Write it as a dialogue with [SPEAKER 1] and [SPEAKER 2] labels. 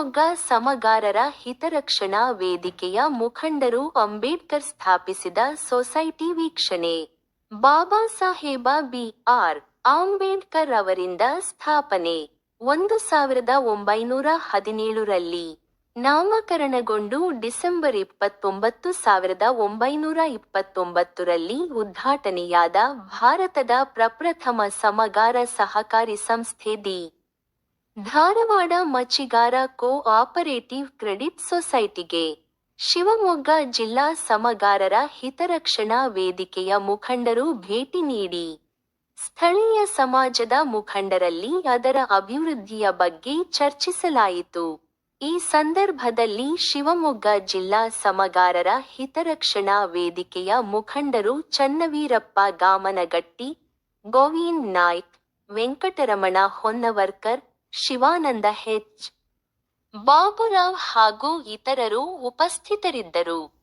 [SPEAKER 1] ಶಿವಮೊಗ್ಗ ಸಮಗಾರರ ಹಿತರಕ್ಷಣಾ ವೇದಿಕೆಯ ಮುಖಂಡರು ಅಂಬೇಡ್ಕರ್ ಸ್ಥಾಪಿಸಿದ ಸೊಸೈಟಿ ವೀಕ್ಷಣೆ. ಬಾಬಾ ಸಾಹೇಬ ಬಿ.ಆರ್. ಅಂಬೇಡ್ಕರ್ ಅವರಿಂದ ಸ್ಥಾಪನೆ. 1917ರಲ್ಲಿ ನಾಮಕರಣಗೊಂಡು ಡಿಸೆಂಬರ್ 29, 1929ರಲ್ಲಿ ಉದ್ಘಾಟನೆಯಾದ ಭಾರತದ ಪ್ರಪ್ರಥಮ ಸಮಗಾರ ಸಹಕಾರಿ ಸಂಸ್ಥೆ ದಿ. ಧಾರವಾಡ ಮಚ್ಚಿಗಾರ ಕೋ-ಆಪರೇಟಿವ್ ಕ್ರೆಡಿಟ್ ಸೊಸೈಟಿಗೆ ಶಿವಮೊಗ್ಗ ಜಿಲ್ಲಾ ಸಮಗಾರರ ಹಿತರಕ್ಷಣಾ ವೇದಿಕೆಯ ಮುಖಂಡರು ಭೇಟಿ ನೀಡಿ ಸ್ಥಳೀಯ ಸಮಾಜದ ಮುಖಂಡರಲ್ಲಿ ಅದರ ಅಭಿವೃದ್ಧಿಯ ಬಗ್ಗೆ ಚರ್ಚಿಸಲಾಯಿತು. ಈ ಸಂದರ್ಭದಲ್ಲಿ ಶಿವಮೊಗ್ಗ ಜಿಲ್ಲಾ ಸಮಗಾರರ ಹಿತರಕ್ಷಣಾ ವೇದಿಕೆಯ ಮುಖಂಡರು ಚನ್ನವೀರಪ್ಪ ಗಾಮನಗಟ್ಟಿ, ಗೋವಿಂದ್ ನಾಯ್ಕ್, ವೆಂಕಟರಮಣ ಹೊನ್ನವರ್ಕರ್, ಶಿವಾನಂದ ಹೆಚ್. ಬಾಬುರಾವ್ ಹಾಗೂ ಇತರರು ಉಪಸ್ಥಿತರಿದ್ದರು.